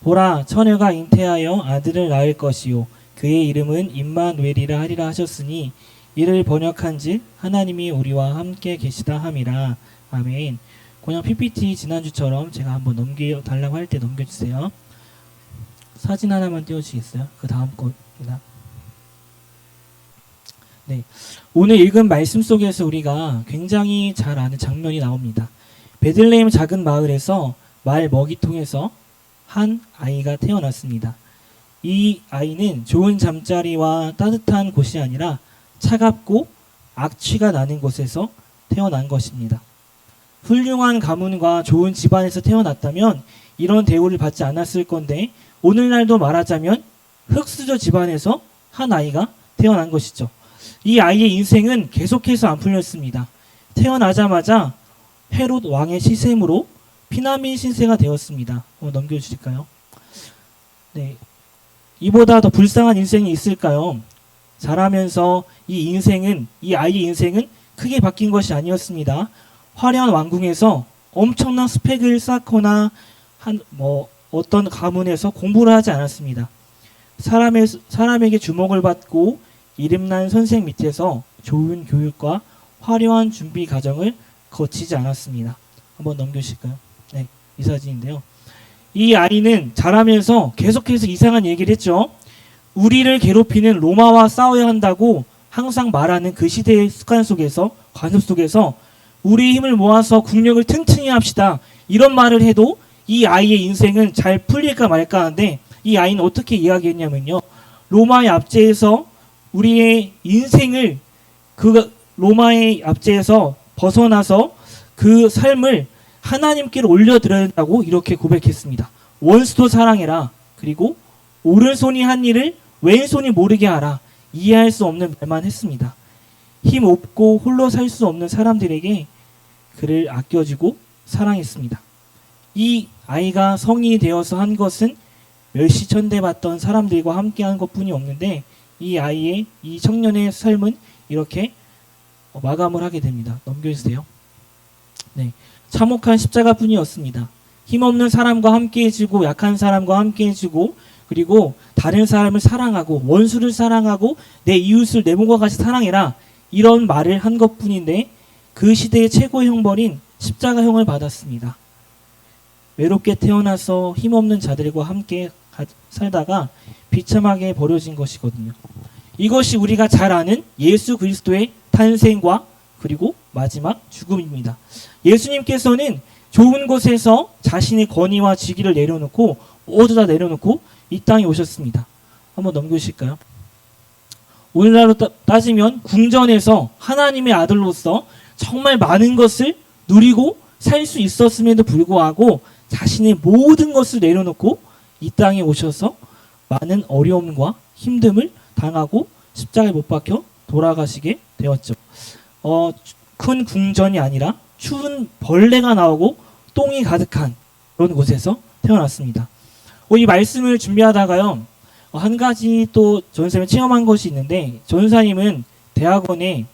보라, 처녀가 잉태하여 아들을 낳을 것이요 그의 이름은 임마누엘이라 하리라 하셨으니 이를 번역한즉 하나님이 우리와 함께 계시다 함이라. 아멘. 그냥 PPT 지난주처럼 제가 한번 넘겨달라고 할 때 넘겨주세요. 사진 하나만 띄워주시겠어요? 그 다음 거입니다. 네, 오늘 읽은 말씀 속에서 우리가 굉장히 잘 아는 장면이 나옵니다. 베들레헴 작은 마을에서 말 먹이통에서 한 아이가 태어났습니다. 이 아이는 좋은 잠자리와 따뜻한 곳이 아니라 차갑고 악취가 나는 곳에서 태어난 것입니다. 훌륭한 가문과 좋은 집안에서 태어났다면 이런 대우를 받지 않았을 건데 오늘날도 말하자면 흙수저 집안에서 한 아이가 태어난 것이죠. 이 아이의 인생은 계속해서 안 풀렸습니다. 태어나자마자 헤롯 왕의 시샘으로 피난민 신세가 되었습니다. 넘겨주실까요? 네, 이보다 더 불쌍한 인생이 있을까요? 자라면서 이 아이의 인생은 크게 바뀐 것이 아니었습니다. 화려한 왕궁에서 엄청난 스펙을 쌓거나 어떤 가문에서 공부를 하지 않았습니다. 사람에게 주목을 받고 이름난 선생 밑에서 좋은 교육과 화려한 준비 과정을 거치지 않았습니다. 한번 넘겨주실까요? 네, 이 사진인데요. 이 아이는 자라면서 계속해서 이상한 얘기를 했죠. 우리를 괴롭히는 로마와 싸워야 한다고 항상 말하는 그 시대의 습관 속에서, 관습 속에서 우리의 힘을 모아서 국력을 튼튼히 합시다. 이런 말을 해도 이 아이의 인생은 잘 풀릴까 말까 하는데 이 아이는 어떻게 이야기했냐면요. 로마의 압제에서 우리의 인생을 그 로마의 압제에서 벗어나서 그 삶을 하나님께로 올려드려야 한다고 이렇게 고백했습니다. 원수도 사랑해라. 그리고 오른손이 한 일을 왼손이 모르게 하라. 이해할 수 없는 말만 했습니다. 힘 없고 홀로 살 수 없는 사람들에게 그를 아껴주고 사랑했습니다. 이 아이가 성인이 되어서 한 것은 멸시천대받던 사람들과 함께한 것뿐이 없는데 이 청년의 삶은 이렇게 마감을 하게 됩니다. 넘겨주세요. 네, 참혹한 십자가뿐이었습니다. 힘없는 사람과 함께해주고 약한 사람과 함께해주고 그리고 다른 사람을 사랑하고 원수를 사랑하고 내 이웃을 내 몸과 같이 사랑해라 이런 말을 한 것뿐인데 그 시대의 최고의 형벌인 십자가형을 받았습니다. 외롭게 태어나서 힘없는 자들과 함께 살다가 비참하게 버려진 것이거든요. 이것이 우리가 잘 아는 예수 그리스도의 탄생과 그리고 마지막 죽음입니다. 예수님께서는 좋은 곳에서 자신의 권위와 직위를 내려놓고 모두 다 내려놓고 이 땅에 오셨습니다. 한번 넘겨주실까요? 오늘날로 따지면 궁전에서 하나님의 아들로서 정말 많은 것을 누리고 살 수 있었음에도 불구하고 자신의 모든 것을 내려놓고 이 땅에 오셔서 많은 어려움과 힘듦을 당하고 십자가에 못 박혀 돌아가시게 되었죠. 큰 궁전이 아니라 추운 벌레가 나오고 똥이 가득한 그런 곳에서 태어났습니다. 이 말씀을 준비하다가요. 한 가지 또 전사님이 체험한 것이 있는데 전사님은 대학원에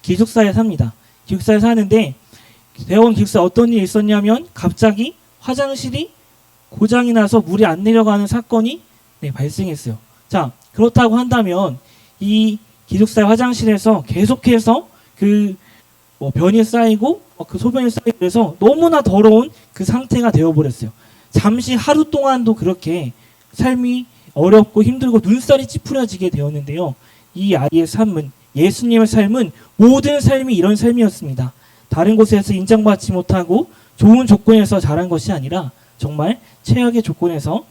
기숙사에 삽니다. 기숙사에 사는데 대학원 기숙사에 어떤 일이 있었냐면 갑자기 화장실이 고장이 나서 물이 안 내려가는 사건이 발생했어요. 자, 그렇다고 한다면 이 기숙사의 화장실에서 계속해서 변이 쌓이고 그 소변이 쌓이고 그래서 너무나 더러운 그 상태가 되어버렸어요. 잠시 하루 동안도 그렇게 삶이 어렵고 힘들고 눈살이 찌푸려지게 되었는데요. 이 아이의 삶은 예수님의 삶은 모든 삶이 이런 삶이었습니다. 다른 곳에서 인정받지 못하고 좋은 조건에서 자란 것이 아니라 정말 최악의 조건에서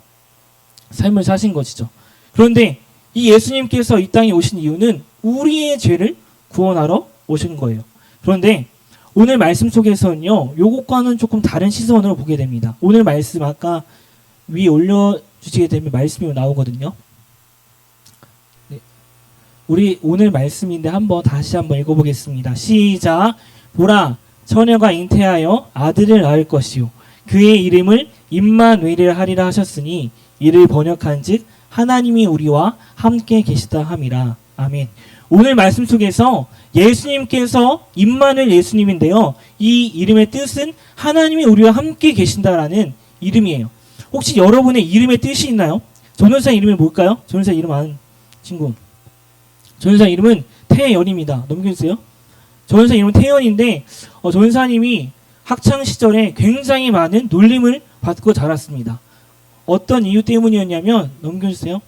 삶을 사신 것이죠. 그런데 이 예수님께서 이 땅에 오신 이유는 우리의 죄를 구원하러 오신 거예요. 그런데 오늘 말씀 속에서는요. 요것과는 조금 다른 시선으로 보게 됩니다. 오늘 말씀 아까 위에 올려주시게 되면 말씀이 나오거든요. 네. 우리 오늘 말씀인데 다시 한번 읽어보겠습니다. 시작. 보라, 처녀가 잉태하여 아들을 낳을 것이요 그의 이름을 임마누엘이라 하리라 하셨으니 이를 번역한즉 하나님이 우리와 함께 계시다 함이라. 아멘. 오늘 말씀 속에서 예수님께서 임마누엘 예수님인데요. 이 이름의 뜻은 하나님이 우리와 함께 계신다라는 이름이에요. 혹시 여러분의 이름의 뜻이 있나요? 전도사 이름이 뭘까요? 전도사 이름 아는 친구. 전도사 이름은 태연입니다. 넘겨주세요. 전도사 이름은 태연인데 전도사님이 학창 시절에 굉장히 많은 놀림을 받고 자랐습니다. 어떤 이유 때문이었냐면 넘겨주세요.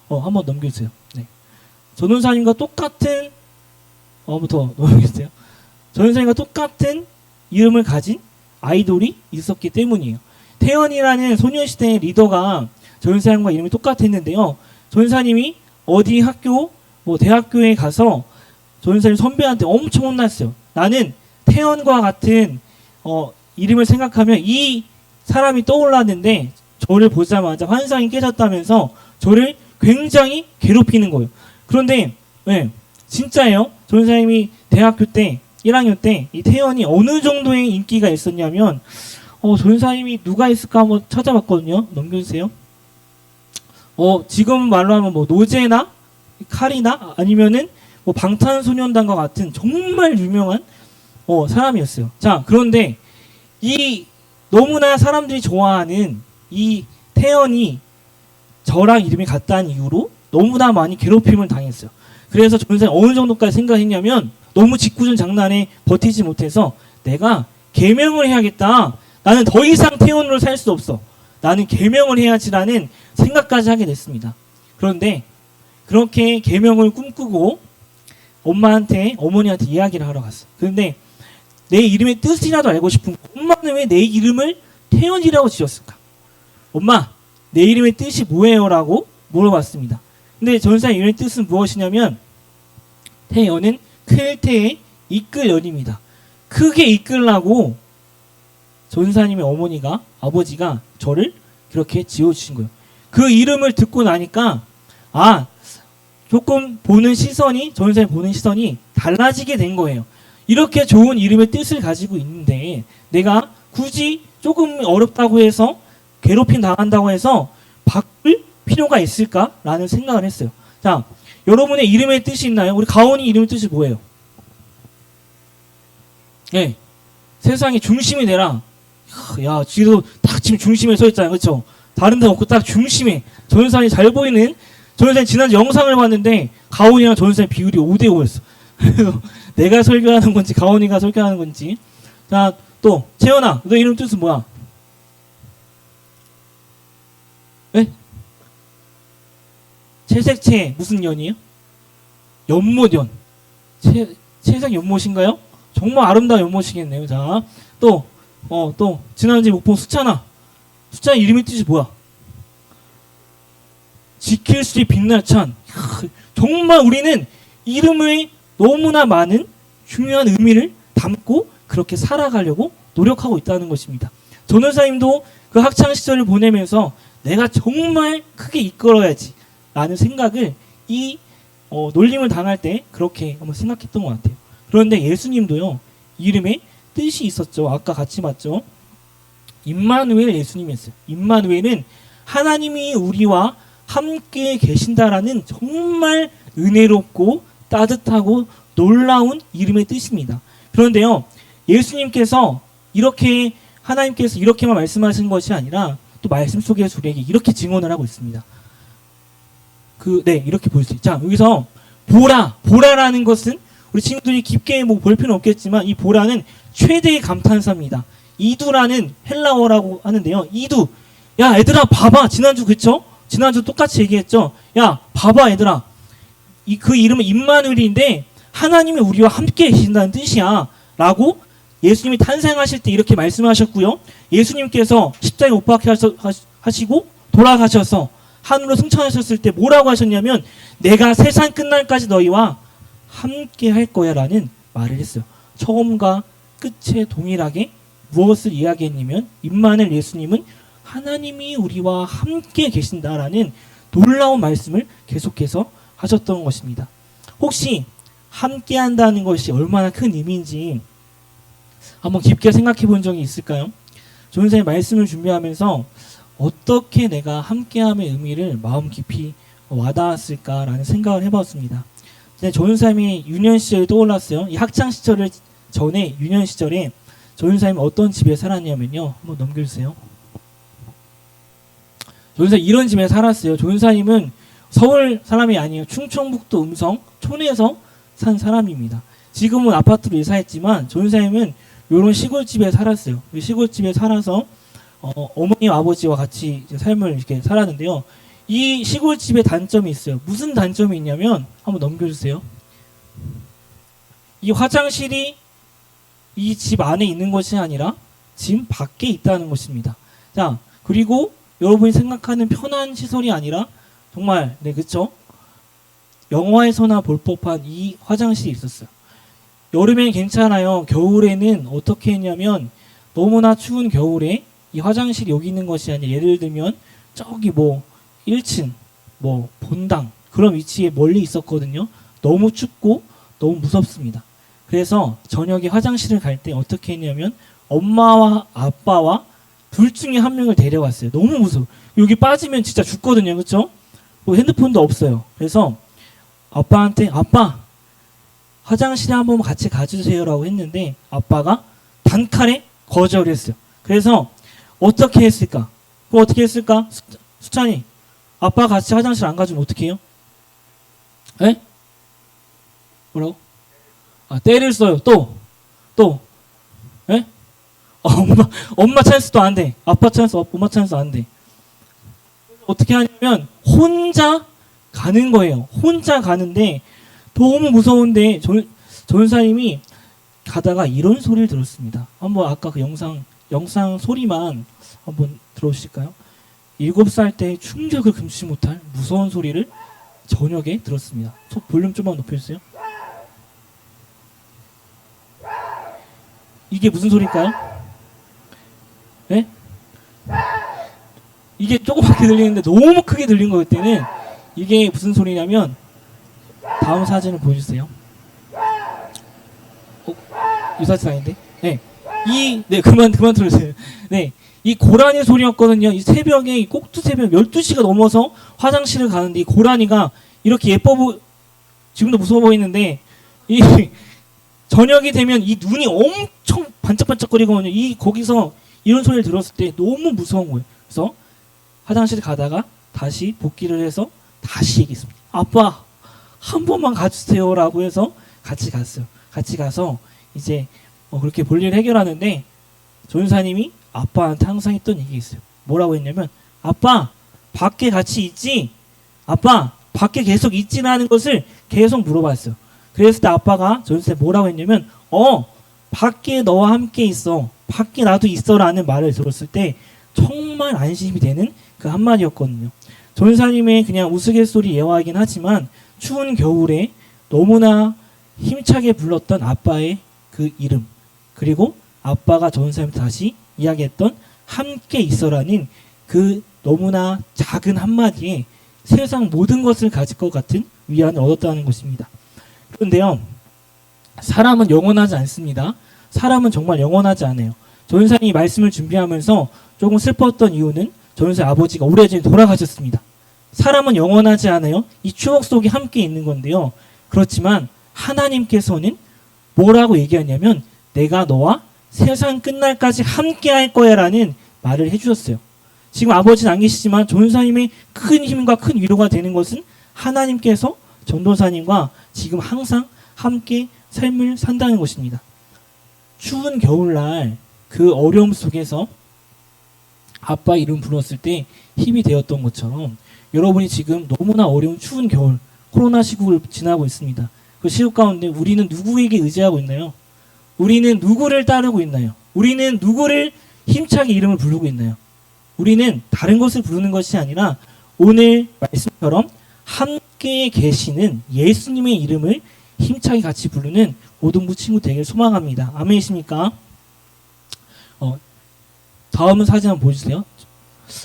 한번 넘겨주세요. 네. 전도사님과 똑같은 더 넘겨주세요. 전도사님과 똑같은 이름을 가진 아이돌이 있었기 때문이에요. 태연이라는 소녀시대의 리더가 전도사님과 이름이 똑같았는데요. 전도사님이 어디 학교, 대학교에 가서 전도사님 선배한테 엄청 혼났어요. 나는 태연과 같은 이름을 생각하면 이 사람이 떠올랐는데 저를 보자마자 환상이 깨졌다면서 저를 굉장히 괴롭히는 거예요. 그런데 진짜예요. 전도사님이 대학교 때 1학년 때 이 태연이 어느 정도의 인기가 있었냐면 전도사님이 누가 있을까 한번 찾아봤거든요. 넘겨주세요. 지금 말로 하면 노제나 카리나 아니면은 방탄소년단과 같은 정말 유명한 사람이었어요. 자, 그런데 이 너무나 사람들이 좋아하는 이 태연이 저랑 이름이 같다는 이유로 너무나 많이 괴롭힘을 당했어요. 그래서 전도사님 어느 정도까지 생각했냐면 너무 짓궂은 장난에 버티지 못해서 내가 계명을 해야겠다. 나는 더 이상 태연으로 살 수 없어. 나는 계명을 해야지라는 생각까지 하게 됐습니다. 그런데 그렇게 계명을 꿈꾸고 어머니한테 이야기를 하러 갔어. 그런데 내 이름의 뜻이라도 알고 싶은 거야. 엄마는 왜 내 이름을 태연이라고 지었을까? 엄마, 내 이름의 뜻이 뭐예요? 라고 물어봤습니다. 근데 전도사의 이름의 뜻은 무엇이냐면 태연은 클 때의 이끌연입니다. 크게 이끌라고 전도사님의 아버지가 저를 그렇게 지어주신 거예요. 그 이름을 듣고 나니까 조금 전도사님 보는 시선이 달라지게 된 거예요. 이렇게 좋은 이름의 뜻을 가지고 있는데 내가 굳이 조금 어렵다고 해서 괴롭힘 당한다고 해서 바꿀 필요가 있을까라는 생각을 했어요. 자, 여러분의 이름의 뜻이 있나요? 우리 가온이 이름의 뜻이 뭐예요? 세상의 중심이 되라. 야, 지금 딱 지금 중심에 서 있잖아요. 그렇죠? 다른 데 없고 딱 중심에. 전도사님 잘 보이는 전도사님 지난주 영상을 봤는데 가온이랑 전도사님 비율이 5대5였어. 그래서 내가 설교하는 건지 가온이가 설교하는 건지. 자, 또 채연아, 너 이름 뜻은 뭐야? 채색채 무슨 연이에요? 연못연. 채색 연못인가요? 정말 아름다운 연못이겠네요. 자, 또 지난주에 못 본 수찬아. 수찬 이름의 뜻이 뭐야? 지킬 수 빛날 찬. 정말 우리는 이름에 너무나 많은 중요한 의미를 담고 그렇게 살아가려고 노력하고 있다는 것입니다. 전도사님도 그 학창 시절을 보내면서 내가 정말 크게 이끌어야지 라는 생각을 놀림을 당할 때 그렇게 한번 생각했던 것 같아요. 그런데 예수님도요, 이름에 뜻이 있었죠. 아까 같이 봤죠. 임마누엘 예수님이었어요. 임마누엘은 하나님이 우리와 함께 계신다라는 정말 은혜롭고 따뜻하고 놀라운 이름의 뜻입니다. 그런데요, 예수님께서 하나님께서 이렇게만 말씀하신 것이 아니라 또 말씀 속에서 우리에게 이렇게 증언을 하고 있습니다. 이렇게 볼 수 있죠. 자, 여기서 보라라는 것은 우리 친구들이 깊게 볼 필요는 없겠지만 이 보라는 최대의 감탄사입니다. 이두라는 헬라어라고 하는데요. 이두. 야, 얘들아 봐봐. 지난주 그쵸? 지난주 똑같이 얘기했죠. 야, 봐봐 얘들아. 그 이름은 임마누엘인데 하나님이 우리와 함께 계신다는 뜻이야. 라고 예수님이 탄생하실 때 이렇게 말씀하셨고요. 예수님께서 십자가에 못 박혀 하시고 돌아가셔서 하늘로 승천하셨을 때 뭐라고 하셨냐면 내가 세상 끝날까지 너희와 함께 할 거야 라는 말을 했어요. 처음과 끝에 동일하게 무엇을 이야기했냐면 임마누엘 예수님은 하나님이 우리와 함께 계신다라는 놀라운 말씀을 계속해서 하셨던 것입니다. 혹시 함께 한다는 것이 얼마나 큰 의미인지 한번 깊게 생각해 본 적이 있을까요? 전도사님 말씀을 준비하면서 어떻게 내가 함께함의 의미를 마음 깊이 와닿았을까라는 생각을 해봤습니다. 전도사님이 유년 시절이 떠올랐어요. 이 학창 시절을 전에 유년 시절에 조윤사님은 어떤 집에 살았냐면요. 한번 넘겨주세요. 조윤사님 이런 집에 살았어요. 조윤사님은 서울 사람이 아니에요. 충청북도 음성 촌에서 산 사람입니다. 지금은 아파트로 이사했지만 조윤사님은 이런 시골집에 살았어요. 시골집에 살아서 어머니 아버지와 같이 삶을 이렇게 살았는데요. 이 시골집의 단점이 있어요. 무슨 단점이 있냐면 한번 넘겨주세요. 이 화장실이 이 집 안에 있는 것이 아니라 집 밖에 있다는 것입니다. 자, 그리고 여러분이 생각하는 편한 시설이 아니라 정말 네 그쵸? 영화에서나 볼 법한 이 화장실이 있었어요. 여름엔 괜찮아요. 겨울에는 어떻게 했냐면 너무나 추운 겨울에 이 화장실이 여기 있는 것이 아니라 예를 들면 저기 뭐 1층 뭐 본당 그런 위치에 멀리 있었거든요. 너무 춥고 너무 무섭습니다. 그래서 저녁에 화장실을 갈 때 어떻게 했냐면 엄마와 아빠와 둘 중에 한 명을 데려왔어요. 너무 무서워. 여기 빠지면 진짜 죽거든요. 그렇죠? 뭐 핸드폰도 없어요. 그래서 아빠한테 아빠 화장실에 한번 같이 가주세요라고 했는데 아빠가 단칼에 거절을 했어요. 그래서 어떻게 했을까? 그거 어떻게 했을까? 수찬이 아빠 같이 화장실 안 가주면 어떻게 해요? 에? 뭐라고? 아, 때를 써요. 또. 에? 엄마 찬스도 안 돼. 아빠 찬스, 엄마 찬스 안 돼. 어떻게 하냐면 혼자 가는 거예요. 혼자 가는데 너무 무서운데 전사님이 가다가 이런 소리를 들었습니다. 한번 아까 그 영상 소리만 한번 들어주실까요? 7살 때 충격을 금치 못할 무서운 소리를 저녁에 들었습니다. 볼륨 좀만 높여주세요. 이게 무슨 소리일까요? 네? 이게 조그맣게 들리는데 너무 크게 들린 거 그때는. 이게 무슨 소리냐면 다음 사진을 보여주세요. 이 사진 아닌데? 네. 그만 들으세요. 네. 이 고라니 소리였거든요. 이 새벽에, 꼭두 새벽 12시가 넘어서 화장실을 가는데 이 고라니가 이렇게 지금도 무서워 보이는데, 저녁이 되면 이 눈이 엄청 반짝반짝거리거든요. 거기서 이런 소리를 들었을 때 너무 무서운 거예요. 그래서 화장실 가다가 다시 복귀를 해서 다시 얘기했습니다. 아빠, 한 번만 가주세요. 라고 해서 같이 갔어요. 같이 가서 이제 그렇게 볼일을 해결하는데 조윤사님이 아빠한테 항상 했던 얘기가 있어요. 뭐라고 했냐면 아빠, 밖에 같이 있지? 아빠, 밖에 계속 있지라는 것을 계속 물어봤어요. 그랬을 때 아빠가 조윤사님 뭐라고 했냐면 밖에 너와 함께 있어. 밖에 나도 있어라는 말을 들었을 때 정말 안심이 되는 그 한마디였거든요. 조윤사님의 그냥 우스갯소리 예화이긴 하지만 추운 겨울에 너무나 힘차게 불렀던 아빠의 그 이름, 그리고 아빠가 조윤사님한테 다시 이야기했던 함께 있어라는 그 너무나 작은 한마디에 세상 모든 것을 가질 것 같은 위안을 얻었다는 것입니다. 그런데요, 사람은 영원하지 않습니다. 사람은 정말 영원하지 않아요. 조윤사님이 말씀을 준비하면서 조금 슬펐던 이유는 조윤사님 아버지가 오래전에 돌아가셨습니다. 사람은 영원하지 않아요. 이 추억 속에 함께 있는 건데요. 그렇지만 하나님께서는 뭐라고 얘기하냐면 내가 너와 세상 끝날까지 함께 할 거야 라는 말을 해주셨어요. 지금 아버지는 안 계시지만 조윤사님의 큰 힘과 큰 위로가 되는 것은 하나님께서 전도사님과 지금 항상 함께 삶을 산다는 것입니다. 추운 겨울날 그 어려움 속에서 아빠 이름 불렀을 때 힘이 되었던 것처럼 여러분이 지금 너무나 어려운 추운 겨울 코로나 시국을 지나고 있습니다. 그 시국 가운데 우리는 누구에게 의지하고 있나요? 우리는 누구를 따르고 있나요? 우리는 누구를 힘차게 이름을 부르고 있나요? 우리는 다른 것을 부르는 것이 아니라 오늘 말씀처럼 함께 계시는 예수님의 이름을 힘차게 같이 부르는 고등부 친구 되길 소망합니다. 아멘이십니까? 다음 사진 한번 보여주세요.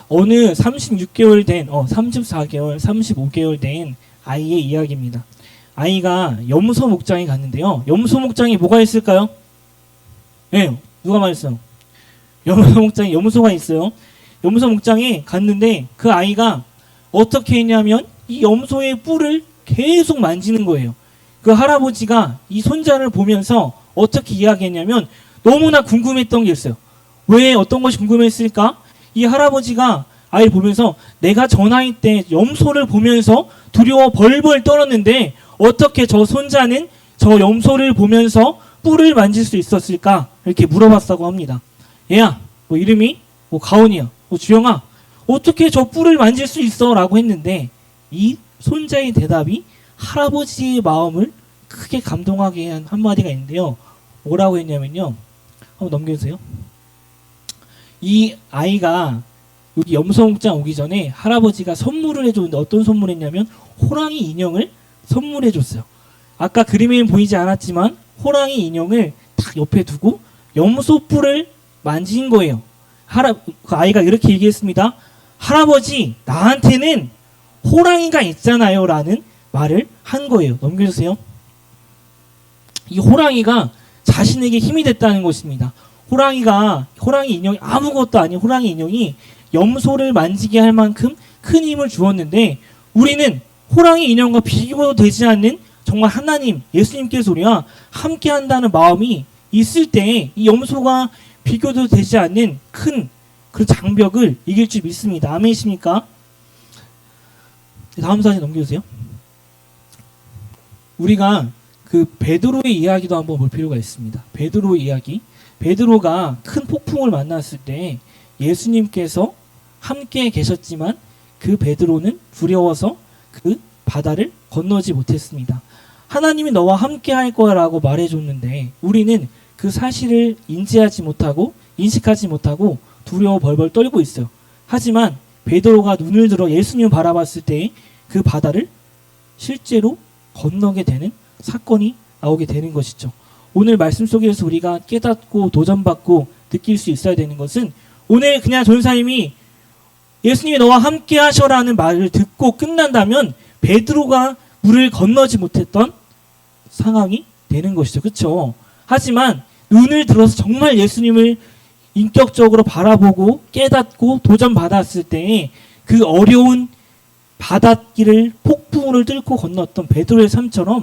어느 36개월 된, 34개월, 35개월 된 아이의 이야기입니다. 아이가 염소 목장에 갔는데요. 염소 목장에 뭐가 있을까요? 네, 누가 말했어요? 염소 목장에 염소가 있어요. 염소 목장에 갔는데 그 아이가 어떻게 했냐면 이 염소의 뿔을 계속 만지는 거예요. 그 할아버지가 이 손자를 보면서 어떻게 이야기했냐면 너무나 궁금했던 게 있어요. 왜 어떤 것이 궁금했을까? 이 할아버지가 아이를 보면서 내가 저 나이 때 염소를 보면서 두려워 벌벌 떨었는데 어떻게 저 손자는 저 염소를 보면서 뿔을 만질 수 있었을까? 이렇게 물어봤다고 합니다. 얘야, 뭐 이름이 뭐 가온이야, 뭐 주영아, 어떻게 저 뿔을 만질 수 있어? 라고 했는데 이 손자의 대답이 할아버지의 마음을 크게 감동하게 한 한마디가 있는데요. 뭐라고 했냐면요. 한번 넘겨주세요. 이 아이가 여기 염소목장 오기 전에 할아버지가 선물을 해줬는데 어떤 선물을 했냐면 호랑이 인형을 선물해 줬어요. 아까 그림에는 보이지 않았지만 호랑이 인형을 딱 옆에 두고 염소 뿔을 만진 거예요. 그 아이가 이렇게 얘기했습니다. 할아버지, 나한테는 호랑이가 있잖아요 라는 말을 한 거예요. 넘겨주세요. 이 호랑이가 자신에게 힘이 됐다는 것입니다. 호랑이 인형이 아무것도 아닌 호랑이 인형이 염소를 만지게 할 만큼 큰 힘을 주었는데 우리는 호랑이 인형과 비교도 되지 않는 정말 하나님, 예수님께서 우리와 함께 한다는 마음이 있을 때 이 염소가 비교도 되지 않는 큰 그 장벽을 이길 줄 믿습니다. 아멘이십니까? 다음 사진 넘겨주세요. 우리가 그 베드로의 이야기도 한번 볼 필요가 있습니다. 베드로의 이야기. 베드로가 큰 폭풍을 만났을 때 예수님께서 함께 계셨지만 그 베드로는 두려워서 그 바다를 건너지 못했습니다. 하나님이 너와 함께 할 거라고 말해줬는데 우리는 그 사실을 인지하지 못하고 인식하지 못하고 두려워 벌벌 떨고 있어요. 하지만 베드로가 눈을 들어 예수님을 바라봤을 때 그 바다를 실제로 건너게 되는 사건이 나오게 되는 것이죠. 오늘 말씀 속에서 우리가 깨닫고 도전받고 느낄 수 있어야 되는 것은 오늘 그냥 전사님이 예수님이 너와 함께 하셔라는 말을 듣고 끝난다면 베드로가 물을 건너지 못했던 상황이 되는 것이죠. 그렇죠? 하지만 눈을 들어서 정말 예수님을 인격적으로 바라보고 깨닫고 도전받았을 때 그 어려운 바닷길을 폭풍을 뚫고 건넜던 베드로의 삶처럼